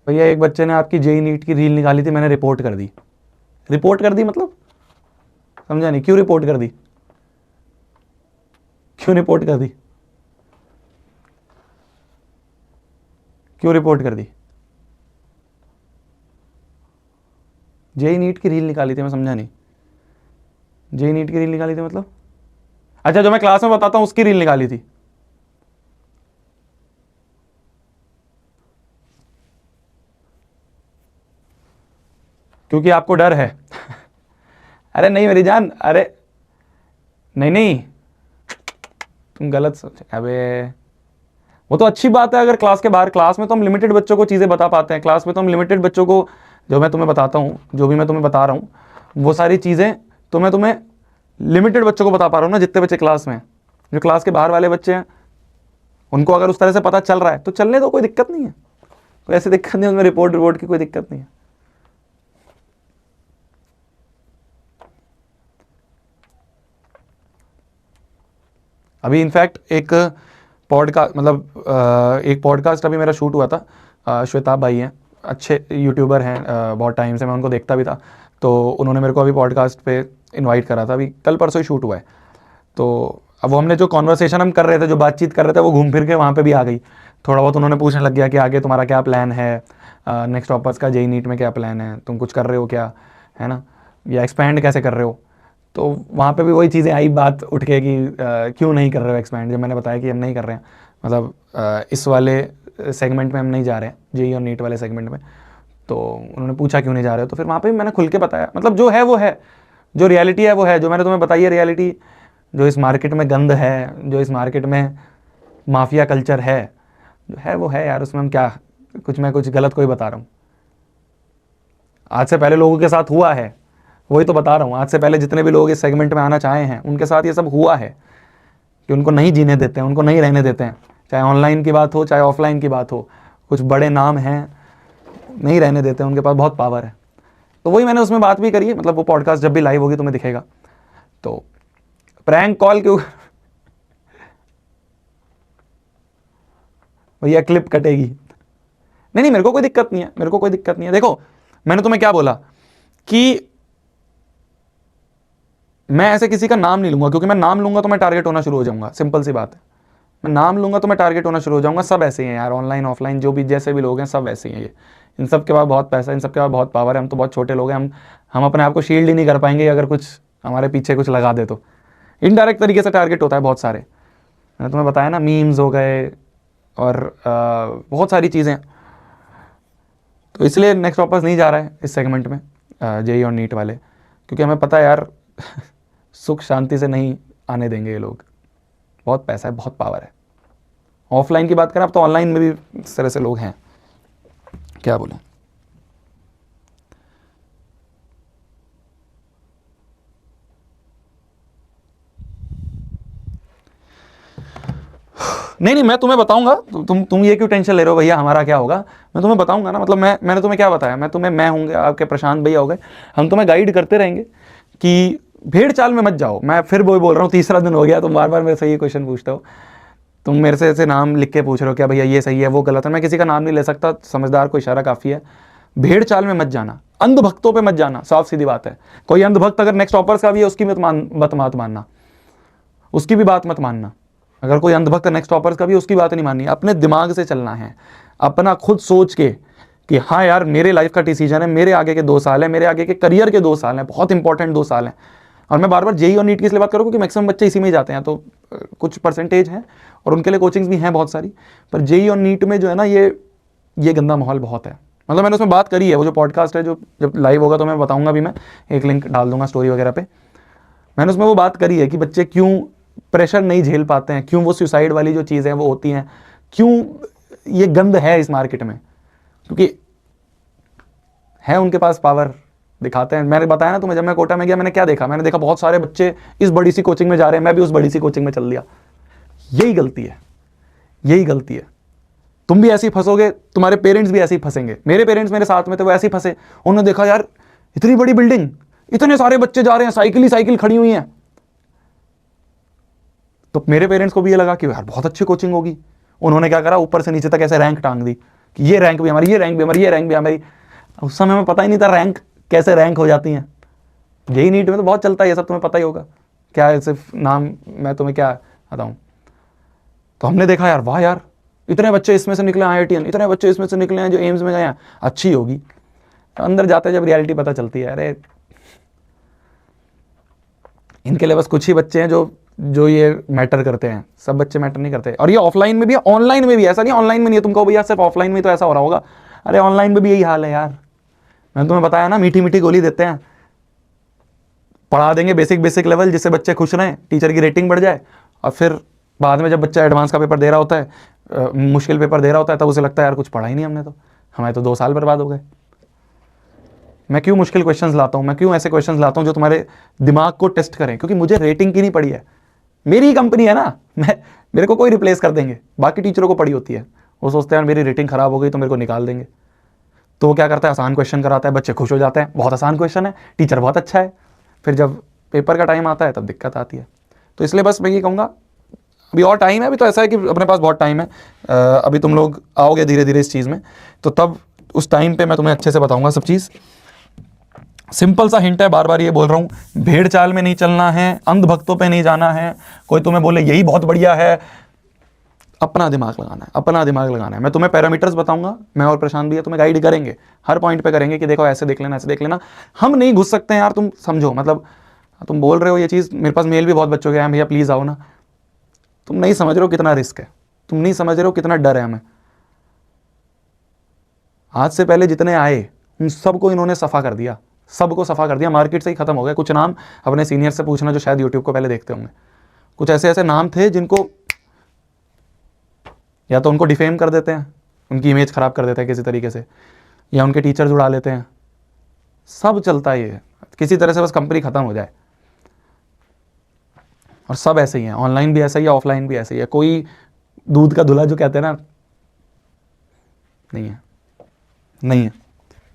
भैया एक बच्चे ने आपकी जेई नीट की रील निकाली थी, मैंने रिपोर्ट कर दी। रिपोर्ट कर दी मतलब समझा नहीं, क्यों रिपोर्ट कर दी, क्यों रिपोर्ट कर दी, क्यों रिपोर्ट कर दी? जेई नीट की रील निकाली थी, मैं समझा नहीं। जेई नीट की रील निकाली थी मतलब? अच्छा, जो मैं क्लास में बताता हूं उसकी रील निकाली थी। क्योंकि आपको डर है। अरे नहीं मेरी जान, अरे नहीं नहीं, तुम गलत सोच। अबे वो तो अच्छी बात है अगर क्लास के बाहर, क्लास में तो हम लिमिटेड बच्चों को चीज़ें बता पाते हैं, क्लास में तो हम लिमिटेड बच्चों को, जो मैं तुम्हें बताता हूँ, जो भी मैं तुम्हें बता रहा हूँ वो सारी चीज़ें तो मैं तुम्हें लिमिटेड बच्चों को बता पा रहा हूँ ना, जितने बच्चे क्लास में हैं। जो क्लास के बाहर वाले बच्चे हैं उनको अगर उस तरह से पता चल रहा है तो चलने दो, कोई दिक्कत नहीं है, कोई ऐसी दिक्कत नहीं, उसमें रिपोर्ट की कोई दिक्कत नहीं है। अभी इनफैक्ट एक पॉडकास्ट, मतलब एक पॉडकास्ट अभी मेरा शूट हुआ था, श्वेताब भाई हैं, अच्छे यूट्यूबर हैं, बहुत टाइम से मैं उनको देखता भी था, तो उन्होंने मेरे को अभी पॉडकास्ट पे इनवाइट करा था, अभी कल परसों ही शूट हुआ है। तो अब वो हमने जो कॉन्वर्सेशन हम कर रहे थे, जो बातचीत कर रहे थे, वो घूम फिर के वहाँ पे भी आ गई। थोड़ा बहुत उन्होंने पूछने लग गया कि आगे तुम्हारा क्या प्लान है, नेक्स्ट टॉपर्स का जेई नीट में क्या प्लान है, तुम कुछ कर रहे हो क्या, है ना, या एक्सपैंड कैसे कर रहे हो। तो वहाँ पे भी वही चीज़ें आई, बात उठ के कि क्यों नहीं कर रहे हो एक्सपैंड। जब मैंने बताया कि हम नहीं कर रहे हैं, मतलब इस वाले सेगमेंट में हम नहीं जा रहे हैं, जेई और नीट वाले सेगमेंट में, तो उन्होंने पूछा क्यों नहीं जा रहे हो, तो फिर वहाँ पे भी मैंने खुल के बताया, मतलब जो है वो है, जो रियलिटी है वो है, जो मैंने तुम्हें बताई है रियलिटी, जो इस मार्केट में गंद है, जो इस मार्केट में माफिया कल्चर है, जो है वो है यार, उसमें हम क्या, कुछ मैं कुछ गलत कोई बता रहा हूँ। आज से पहले लोगों के साथ हुआ है, वही तो बता रहा हूँ, आज से पहले जितने भी लोग इस सेगमेंट में आना चाहे हैं उनके साथ ये सब हुआ है कि उनको नहीं जीने देते हैं, उनको नहीं रहने देते हैं, चाहे ऑनलाइन की बात हो चाहे ऑफलाइन की बात हो, कुछ बड़े नाम हैं नहीं रहने देते हैं, उनके पास बहुत पावर है। तो वही मैंने उसमें बात भी करी है, मतलब वो पॉडकास्ट जब भी लाइव होगी तुम्हें दिखेगा। तो प्रैंक कॉल क्यों भैया, क्लिप कटेगी। नहीं नहीं, मेरे को कोई दिक्कत नहीं है, मेरे को कोई दिक्कत नहीं है। देखो मैंने तुम्हें क्या बोला कि मैं ऐसे किसी का नाम नहीं लूंगा, क्योंकि मैं नाम लूंगा तो मैं टारगेट होना शुरू हो जाऊंगा, सिंपल सी बात है। मैं नाम लूंगा तो मैं टारगेट होना शुरू हो जाऊंगा। सब ऐसे ही हैं यार, ऑनलाइन ऑफलाइन जो भी जैसे भी लोग हैं सब ऐसे ही हैं। ये इन सब के पास बहुत पैसा है, इन सब के पास बहुत पावर है, हम तो बहुत छोटे लोग हैं, हम अपने आप को शील्ड ही नहीं कर पाएंगे अगर कुछ हमारे पीछे कुछ लगा दे तो। इनडायरेक्ट तरीके से टारगेट होता है बहुत सारे, मैंने तुम्हें बताया ना, मीम्स हो गए और बहुत सारी चीज़ें। तो इसलिए नेक्स्ट वापस नहीं जा रहा है इस सेगमेंट में, जेई और नीट वाले, क्योंकि हमें पता है यार सुख शांति से नहीं आने देंगे ये लोग, बहुत पैसा है, बहुत पावर है। ऑफलाइन की बात करें, अब तो ऑनलाइन में भी इस तरह से लोग हैं, क्या बोलें। नहीं नहीं, मैं तुम्हें बताऊंगा, तुम ये क्यों टेंशन ले रहे हो भैया हमारा क्या होगा, मैं तुम्हें बताऊंगा ना। मतलब मैंने तुम्हें क्या बताया, मैं होंगे आपके प्रशांत भैया हो गए, हम तुम्हें गाइड करते रहेंगे कि भेड़ चाल में मत जाओ। मैं फिर वही बोल रहा हूँ, तीसरा दिन हो गया तुम बार बार मेरे से ये क्वेश्चन पूछते हो, तुम मेरे से ऐसे नाम लिख के पूछ रहे हो क्या भैया ये सही है वो गलत है। मैं किसी का नाम नहीं ले सकता, समझदार को इशारा काफ़ी है। भेड़ चाल में मत जाना, अंधभक्तों पे मत जाना, साफ सीधी बात है। कोई अंधभक्त अगर नेक्स्ट टॉपर्स का भी है उसकी मत मानना, उसकी भी बात मत मानना। अगर कोई अंधभक्त नेक्स्ट टॉपर्स का भी, उसकी बात नहीं माननी, अपने दिमाग से चलना है, अपना खुद सोच के कि हाँ यार मेरे लाइफ का डिसीजन है, मेरे आगे के 2 साल है, मेरे आगे के करियर के 2 साल हैं, बहुत इंपॉर्टेंट 2 साल हैं। और मैं बार बार जेई और नीट की इसलिए बात करूँ क्योंकि मैक्सिमम बच्चे इसी में ही जाते हैं, तो कुछ परसेंटेज हैं और उनके लिए कोचिंग्स भी हैं बहुत सारी, पर जेई और नीट में जो है ना, ये गंदा माहौल बहुत है। मतलब मैंने उसमें बात करी है, वो जो पॉडकास्ट है, जो जब लाइव होगा तो मैं बताऊंगा भी, मैं एक लिंक डाल दूंगा स्टोरी वगैरह पे। मैंने उसमें वो बात करी है कि बच्चे क्यों प्रेशर नहीं झेल पाते हैं, क्यों वो सुसाइड वाली जो चीज़ें वो होती हैं, क्यों ये गंद है इस मार्केट में, क्योंकि है उनके पास पावर, दिखाते हैं। मैंने बताया ना तुम्हें, जब मैं कोटा में गया मैंने क्या देखा, मैंने देखा बहुत सारे बच्चे इस बड़ी सी कोचिंग में जा रहे हैं, मैं भी उस बड़ी सी कोचिंग में चल दिया। यही गलती है, यही गलती है। तुम भी ऐसे ही फंसोगे, तुम्हारे पेरेंट्स भी ऐसे ही फंसेंगे। मेरे पेरेंट्स मेरे साथ में थे, वो ऐसे ही फंसे। उन्होंने देखा यार इतनी बड़ी बिल्डिंग, इतने सारे बच्चे जा रहे हैं, साइकिल ही साइकिल खड़ी हुई हैं, तो मेरे पेरेंट्स को भी ये लगा कि यार बहुत अच्छी कोचिंग होगी। उन्होंने क्या करा, ऊपर से नीचे तक ऐसे रैंक टांग दी, कि ये रैंक भी हमारी, ये रैंक भी हमारी, ये रैंक भी हमारी। उस समय में पता ही नहीं था रैंक कैसे रैंक हो जाती हैं। यही नीट में तो बहुत चलता है ये सब, तुम्हें पता ही होगा। क्या है, सिर्फ नाम मैं तुम्हें क्या बताऊँ। तो हमने देखा यार, वाह यार, इतने बच्चे इसमें से निकले IITian, इतने बच्चे इसमें से निकले हैं जो एम्स में गए हैं, अच्छी होगी। तो अंदर जाते जब रियलिटी पता चलती है, अरे इनके लिए बस कुछ ही बच्चे हैं जो ये मैटर करते हैं, सब बच्चे मैटर नहीं करते। और ये ऑफलाइन में भी है, ऑनलाइन में भी। ऐसा नहीं ऑनलाइन में नहीं है, तुम कहो भैया सिर्फ ऑफलाइन में तो ऐसा हो रहा होगा, अरे ऑनलाइन में भी यही हाल है यार। मैंने तुम्हें बताया ना, मीठी मीठी गोली देते हैं, पढ़ा देंगे बेसिक लेवल जिससे बच्चे खुश रहें, टीचर की रेटिंग बढ़ जाए, और फिर बाद में जब बच्चा एडवांस का पेपर दे रहा होता है, मुश्किल पेपर दे रहा होता है, तब उसे लगता है यार कुछ पढ़ा ही नहीं हमने, तो हमारे तो 2 साल बर्बाद हो गए। मैं क्यों मुश्किल क्वेश्चंस लाता हूँ, मैं क्यों ऐसे क्वेश्चंस लाता हूँ जो तुम्हारे दिमाग को टेस्ट करें, क्योंकि मुझे रेटिंग की नहीं पड़ी है, मेरी ही कंपनी है ना, मेरे को कोई रिप्लेस कर देंगे। बाकी टीचरों को पड़ी होती है, वो सोचते हैं मेरी रेटिंग खराब हो गई तो मेरे को निकाल देंगे। तो वो क्या करता है, आसान क्वेश्चन कराता है, बच्चे खुश हो जाते हैं, बहुत आसान क्वेश्चन है, टीचर बहुत अच्छा है। फिर जब पेपर का टाइम आता है तब दिक्कत आती है। तो इसलिए बस मैं ये कहूँगा, अभी और टाइम है, अभी तो ऐसा है कि अपने पास बहुत टाइम है। अभी तुम लोग आओगे धीरे धीरे इस चीज़ में, तो तब उस टाइम पे मैं तुम्हें अच्छे से बताऊंगा सब चीज़। सिंपल सा हिंट है, बार बार ये बोल रहा हूँ, भेड़ चाल में नहीं चलना है, अंधभक्तों पे नहीं जाना है। कोई तुम्हें बोले यही बहुत बढ़िया है, अपना दिमाग लगाना है, अपना दिमाग लगाना है। मैं तुम्हें पैरामीटर्स बताऊंगा, मैं और प्रशांत भैया तुम्हें गाइड करेंगे, हर पॉइंट पे करेंगे कि देखो ऐसे देख लेना, ऐसे देख लेना। हम नहीं घुस सकते हैं यार, तुम समझो, मतलब तुम बोल रहे हो ये चीज़, मेरे पास मेल भी बहुत बच्चों के आए, भैया प्लीज़ आओ ना। तुम नहीं समझ रहे हो कितना रिस्क है, तुम नहीं समझ रहे हो कितना डर है हमें। आज से पहले जितने आए उन सबको इन्होंने सफ़ा कर दिया, सबको सफ़ा कर दिया, मार्केट से ही खत्म हो गया। कुछ नाम अपने सीनियर से पूछना जो शायद यूट्यूब को पहले देखते होंगे, कुछ ऐसे ऐसे नाम थे जिनको या तो उनको डिफेम कर देते हैं, उनकी इमेज खराब कर देते हैं किसी तरीके से, या उनके टीचर्स उड़ा लेते हैं, सब चलता है ये, किसी तरह से बस कंपनी खत्म हो जाए। और सब ऐसे ही है, ऑनलाइन भी ऐसा ही है, ऑफलाइन भी ऐसा ही है। कोई दूध का धुला जो कहते हैं ना, नहीं है, नहीं है।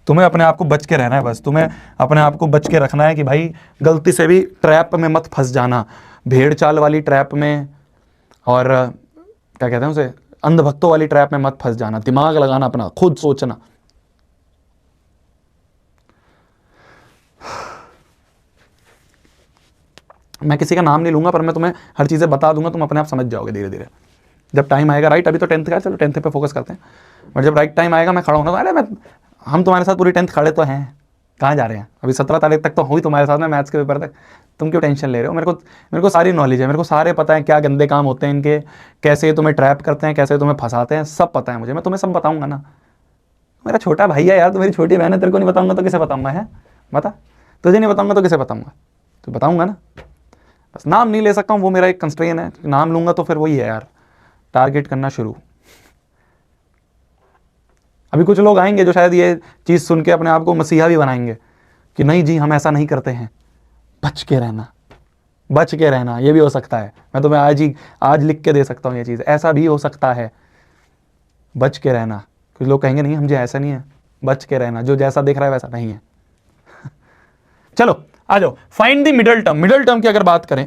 तुम्हें अपने आप को बच के रहना है, बस तुम्हें अपने आप को बच के रखना है कि भाई गलती से भी ट्रैप में मत फंस जाना, भेड़ चाल वाली ट्रैप में, और क्या कहते हैं उसे, अंधभक्तों वाली ट्रैप में मत फंस जाना। दिमाग लगाना अपना, खुद सोचना। मैं किसी का नाम नहीं लूंगा, पर मैं तुम्हें हर चीज़ें बता दूंगा, तुम अपने आप समझ जाओगे धीरे धीरे जब टाइम आएगा। राइट, अभी तो 10th का, चलो 10th पे फोकस करते हैं, बट जब राइट टाइम आएगा मैं खड़ा हूँ, अरे हम तुम्हारे साथ पूरी 10th खड़े तो हैं, कहाँ जा रहे हैं। अभी 17 तारीख तक तो हुई तुम्हारे साथ में, मैथ्स के पेपर तक। तुम क्यों टेंशन ले रहे हो, मेरे को सारी नॉलेज है, मेरे को सारे पता है क्या गंदे काम होते हैं इनके, कैसे तुम्हें ट्रैप करते हैं, कैसे तुम्हें फंसाते हैं, सब पता है मुझे। मैं तुम्हें सब बताऊंगा ना, मेरा छोटा भाई है यार, तो मेरी छोटी बहन है, तेरे को नहीं बताऊंगा तो किसे बताऊंगा, है बता, तुझे नहीं बताऊंगा तो किसे बताऊंगा, तो बताऊंगा ना। बस नाम नहीं ले सकता हूँ, वो मेरा एक कंस्ट्रेन है, नाम लूंगा तो फिर वही है यार, टारगेट करना शुरू। अभी कुछ लोग आएंगे जो शायद ये चीज़ सुन के अपने आप को मसीहा भी बनाएंगे कि नहीं जी हम ऐसा नहीं करते हैं। बच के रहना, बच के रहना, ये भी हो सकता है। मैं तुम्हें आज लिख के दे सकता हूँ ये चीज़, ऐसा भी हो सकता है। बच के रहना, कुछ लोग कहेंगे नहीं मुझे ऐसा नहीं है, बच के रहना, जो जैसा दिख रहा है वैसा नहीं है। चलो आ जाओ, find the middle term. Middle term की अगर बात करें